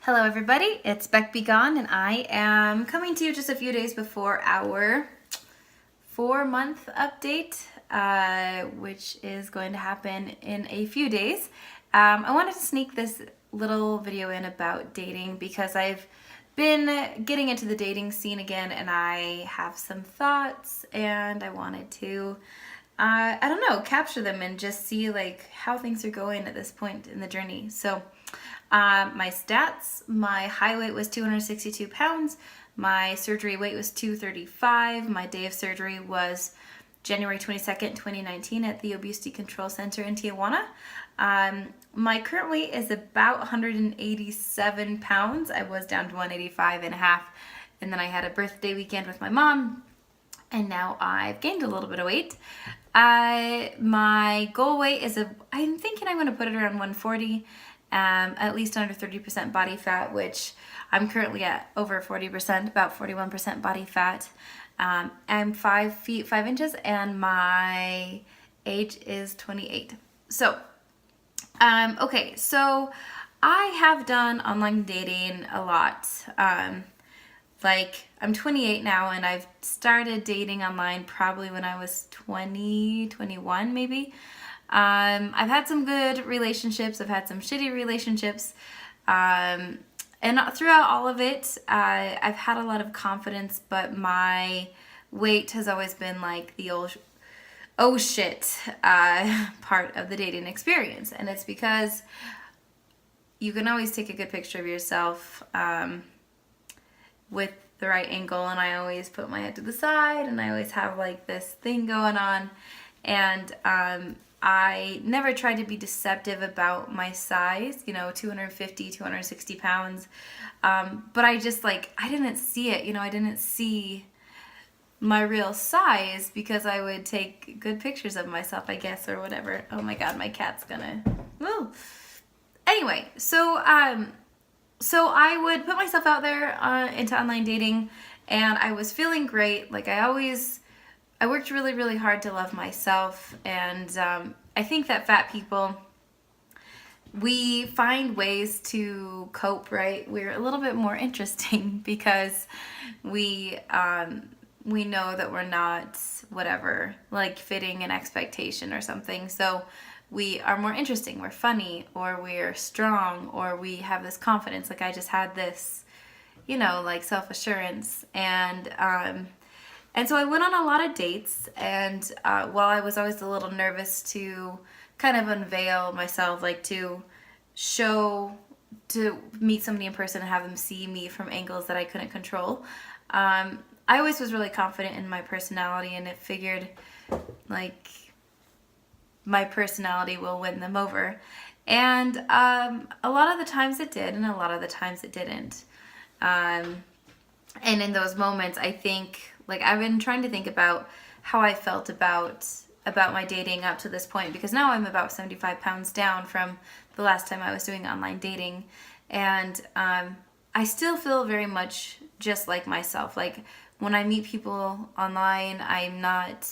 Hello everybody, it's Beck Be Gone and I am coming to you just a few days before our 4-month update, which is going to happen in a few days. I wanted to sneak this little video in about dating because I've been getting into the dating scene again and I have some thoughts and I wanted to I don't know, capture them and just see like how things are going at this point in the journey. So my stats, my high weight was 262 pounds, my surgery weight was 235, my day of surgery was January 22nd, 2019 at the Obesity Control Center in Tijuana. My current weight is about 187 pounds. I was down to 185 and a half, and then I had a birthday weekend with my mom, and now I've gained a little bit of weight. My goal weight is I'm thinking I'm going to put it around 140, at least under 30% body fat, which I'm currently at over 40%, about 41% body fat. I'm 5 feet 5 inches and my age is 28. So, okay, so I have done online dating a lot. Like, I'm 28 now and I've started dating online probably when I was 20, 21 maybe. I've had some good relationships, I've had some shitty relationships, and throughout all of it, I've had a lot of confidence, but my weight has always been like the old, oh shit, part of the dating experience. And it's because you can always take a good picture of yourself, with the right angle, and I always put my head to the side and I always have like this thing going on, and I never tried to be deceptive about my size, 250, 260 pounds, but I just like, I didn't see it, I didn't see my real size because I would take good pictures of myself, I guess, or whatever. Oh my god, my cat's gonna, woo. Anyway, so I would put myself out there into online dating, and I was feeling great. Like I worked really, really hard to love myself, and I think that fat people, we find ways to cope, right? We're a little bit more interesting because we know that we're not whatever, like fitting an expectation or something. So we are more interesting, we're funny, or we're strong, or we have this confidence. Like I just had this, like self-assurance. And so I went on a lot of dates, and while I was always a little nervous to kind of unveil myself, like to meet somebody in person and have them see me from angles that I couldn't control, I always was really confident in my personality, and it figured like my personality will win them over. And a lot of the times it did, and a lot of the times it didn't. And in those moments, I think, like, I've been trying to think about how I felt about my dating up to this point, because now I'm about 75 pounds down from the last time I was doing online dating. And I still feel very much just like myself. Like, when I meet people online, I'm not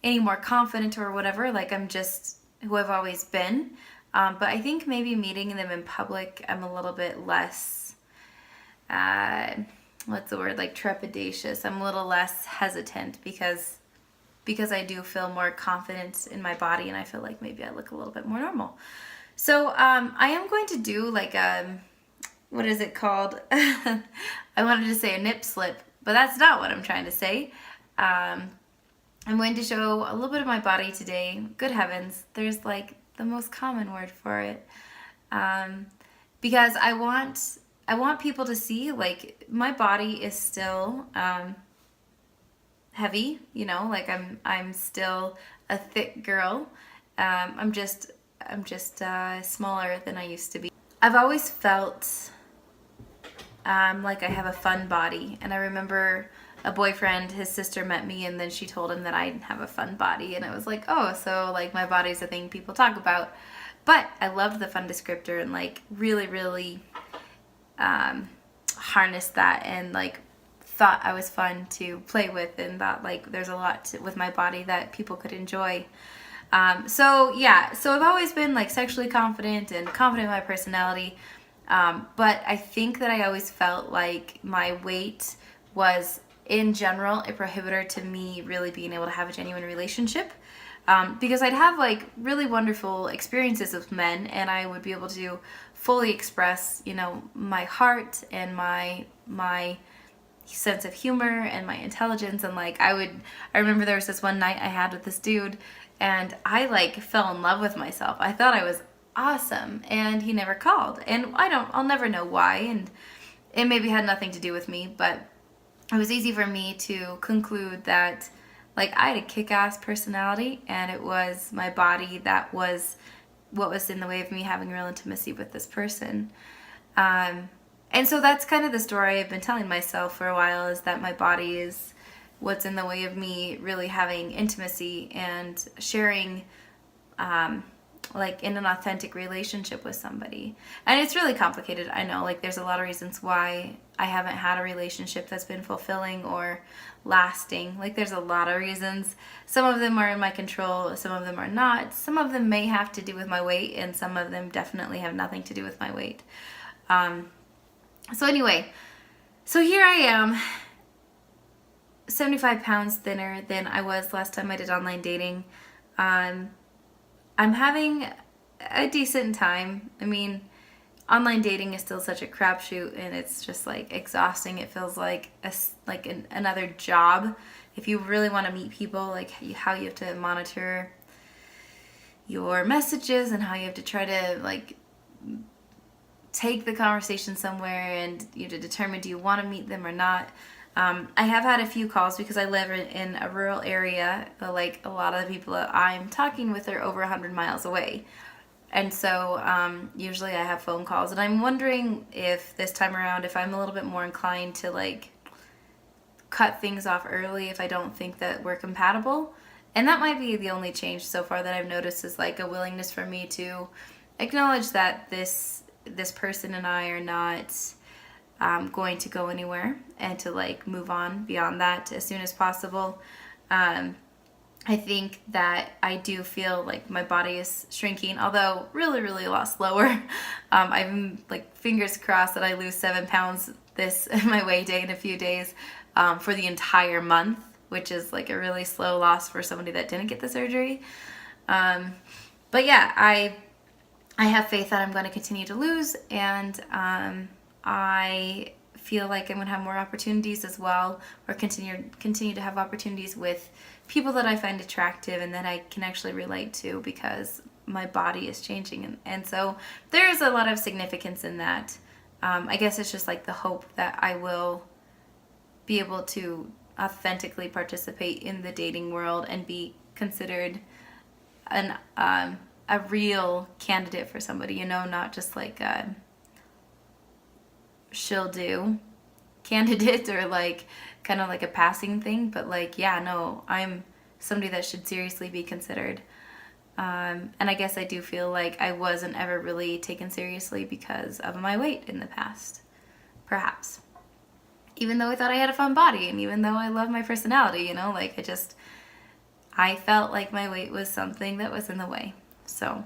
any more confident or whatever. Like, I'm just who I've always been. But I think maybe meeting them in public, I'm a little bit less, what's the word, like trepidatious. I'm a little less hesitant because I do feel more confident in my body, and I feel like maybe I look a little bit more normal. So I am going to do like what is it called? I wanted to say a nip slip, but that's not what I'm trying to say. I'm going to show a little bit of my body today. Good heavens, there's like the most common word for it. Because I want people to see, like, my body is still heavy, like I'm still a thick girl. I'm just smaller than I used to be. I've always felt like I have a fun body, and I remember a boyfriend, his sister met me, and then she told him that I have a fun body, and I was like, oh, so like my body's a thing people talk about. But I loved the fun descriptor and like really, really harnessed that, and like thought I was fun to play with, and thought like there's a lot with my body that people could enjoy. So I've always been like sexually confident and confident in my personality. But I think that I always felt like my weight was, in general, a prohibitor to me really being able to have a genuine relationship. Because I'd have like really wonderful experiences with men, and I would be able to fully express, my heart and my sense of humor and my intelligence. And like I remember there was this one night I had with this dude, and I like fell in love with myself. I thought I was awesome, and he never called, and I'll never know why, and it maybe had nothing to do with me, but it was easy for me to conclude that like I had a kick-ass personality, and it was my body that was what was in the way of me having real intimacy with this person. And so that's kind of the story I've been telling myself for a while, is that my body is what's in the way of me really having intimacy and sharing like in an authentic relationship with somebody. And it's really complicated. I know, like there's a lot of reasons why I haven't had a relationship that's been fulfilling or lasting. Like there's a lot of reasons. Some of them are in my control, some of them are not. Some of them may have to do with my weight, and some of them definitely have nothing to do with my weight. So anyway, so here I am, 75 pounds thinner than I was last time I did online dating. I'm having a decent time. I mean, online dating is still such a crapshoot, and it's just like exhausting. It feels like another job. If you really want to meet people, like how you have to monitor your messages and how you have to try to like take the conversation somewhere, and you have to determine, do you want to meet them or not. I have had a few calls because I live in a rural area, but like a lot of the people that I'm talking with are over 100 miles away. And so usually I have phone calls, and I'm wondering if this time around, if I'm a little bit more inclined to like cut things off early if I don't think that we're compatible. And that might be the only change so far that I've noticed, is like a willingness for me to acknowledge that this person and I are not going to go anywhere, and to like move on beyond that as soon as possible. I think that I do feel like my body is shrinking, although really, really a lot slower. I'm like fingers crossed that I lose 7 pounds my weigh day in a few days for the entire month, which is like a really slow loss for somebody that didn't get the surgery. But yeah, I have faith that I'm going to continue to lose, and I feel like I'm going to have more opportunities as well, or continue to have opportunities with people that I find attractive and that I can actually relate to, because my body is changing. And so there's a lot of significance in that. I guess it's just like the hope that I will be able to authentically participate in the dating world and be considered a real candidate for somebody, not just like a she'll do candidate, or like kind of like a passing thing, but like, yeah, no, I'm somebody that should seriously be considered. And I guess I do feel like I wasn't ever really taken seriously because of my weight in the past, perhaps. Even though I thought I had a fun body, and even though I love my personality, like I felt like my weight was something that was in the way. So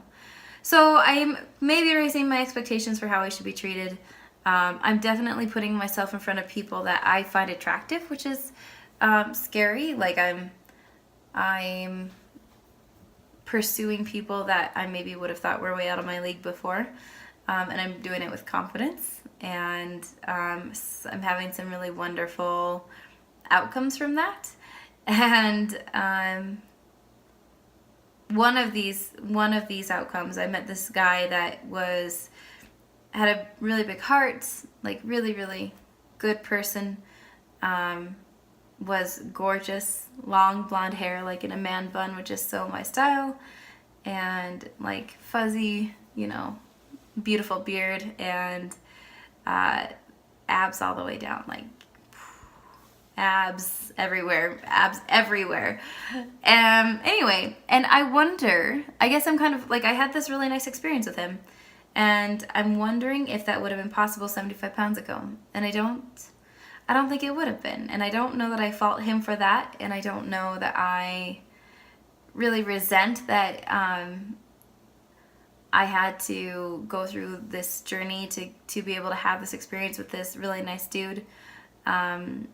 I'm maybe raising my expectations for how I should be treated. I'm definitely putting myself in front of people that I find attractive, which is scary. Like I'm pursuing people that I maybe would have thought were way out of my league before, and I'm doing it with confidence, and I'm having some really wonderful outcomes from that. And one of these outcomes, I met this guy that had a really big heart, like really, really good person, was gorgeous, long blonde hair, like in a man bun, which is so my style, and like fuzzy, beautiful beard, and abs all the way down, like abs everywhere. Anyway, and I wonder, I guess I'm kind of like, I had this really nice experience with him, and I'm wondering if that would have been possible 75 pounds ago. And I don't think it would have been. And I don't know that I fault him for that. And I don't know that I really resent that I had to go through this journey to be able to have this experience with this really nice dude. I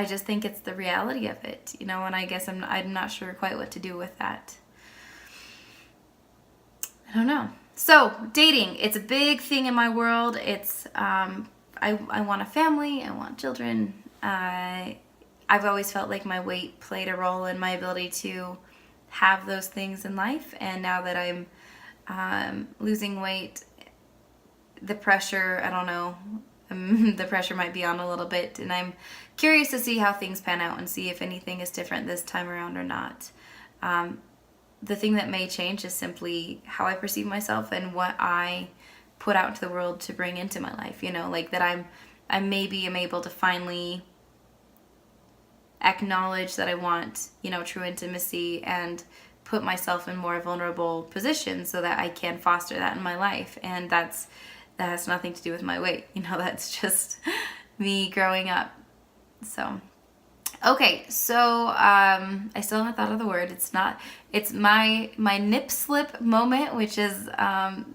just think it's the reality of it, you know, and I guess I'm not sure quite what to do with that. I don't know. So, dating, it's a big thing in my world. It's, I want a family, I want children. I've always felt like my weight played a role in my ability to have those things in life, and now that I'm losing weight, the pressure, I don't know, the pressure might be on a little bit, and I'm curious to see how things pan out and see if anything is different this time around or not. The thing that may change is simply how I perceive myself and what I put out into the world to bring into my life, you know, like that I maybe am able to finally acknowledge that I want, you know, true intimacy and put myself in more vulnerable positions so that I can foster that in my life. And that has nothing to do with my weight, you know, that's just me growing up. So okay, so I still haven't thought of the word. It's my nip slip moment, which is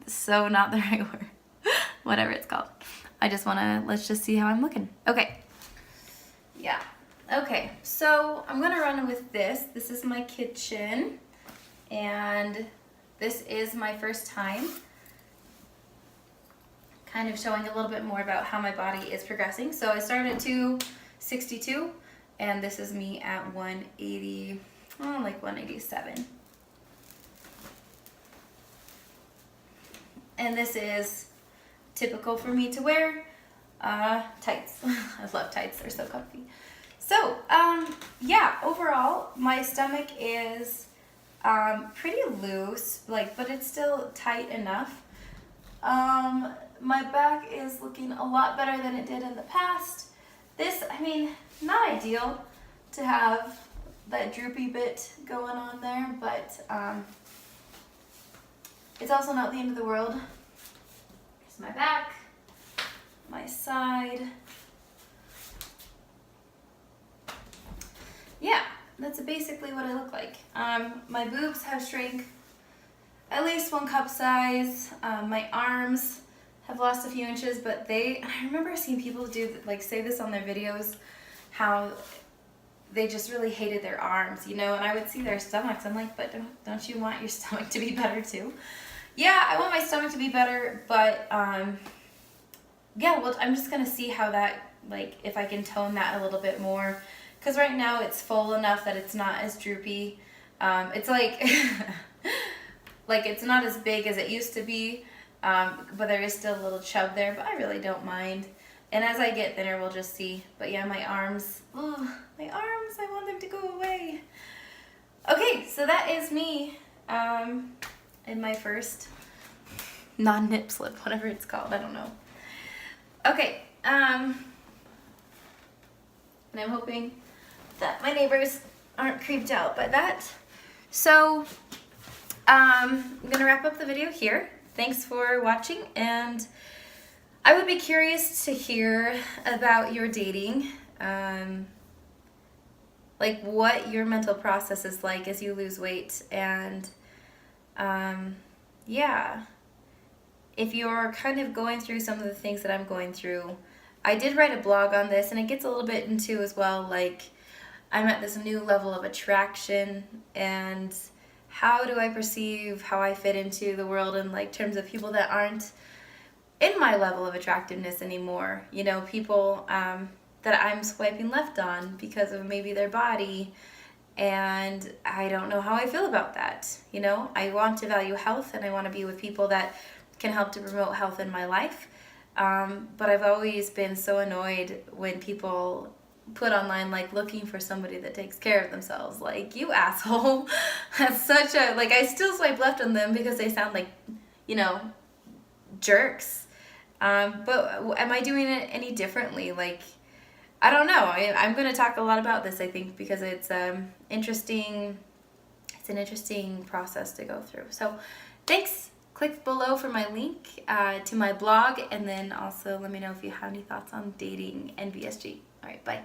so not the right word. Whatever it's called. Let's just see how I'm looking. Okay. Yeah. Okay, so I'm gonna run with this. This is my kitchen, and this is my first time kind of showing a little bit more about how my body is progressing. So I started at 262. And this is me at 180, like 187. And this is typical for me to wear, tights. I love tights, they're so comfy. So, yeah, overall, my stomach is pretty loose, but it's still tight enough. My back is looking a lot better than it did in the past. This, I mean, not ideal to have that droopy bit going on there, but it's also not the end of the world. Here's my back, my side. Yeah, that's basically what I look like. My boobs have shrank at least 1 cup size. My arms have lost a few inches, but I remember seeing people say this on their videos, how they just really hated their arms, you know, and I would see their stomachs. I'm like, but don't you want your stomach to be better too? Yeah, I want my stomach to be better, but yeah, well, I'm just gonna see how that, if I can tone that a little bit more, because right now it's full enough that it's not as droopy. It's like, it's not as big as it used to be. But there is still a little chub there, but I really don't mind. And as I get thinner, we'll just see. But yeah, my arms, I want them to go away. Okay, so that is me in my first non-nip slip, whatever it's called, I don't know. Okay, and I'm hoping that my neighbors aren't creeped out by that. So, I'm gonna wrap up the video here. Thanks for watching, and I would be curious to hear about your dating, what your mental process is like as you lose weight, and yeah, if you're kind of going through some of the things that I'm going through. I did write a blog on this, and it gets a little bit into as well, I'm at this new level of attraction, and how do I perceive how I fit into the world in terms of people that aren't in my level of attractiveness anymore. You know, people that I'm swiping left on because of maybe their body, and I don't know how I feel about that. You know, I want to value health, and I want to be with people that can help to promote health in my life. But I've always been so annoyed when people put online looking for somebody that takes care of themselves. You asshole. That's such a I still swipe left on them because they sound like, you know, jerks. But am I doing it any differently? I don't know. I'm going to talk a lot about this, I think, because it's interesting. It's an interesting process to go through. So thanks. Click below for my link to my blog, and then also let me know if you have any thoughts on dating and BSG. All right, bye.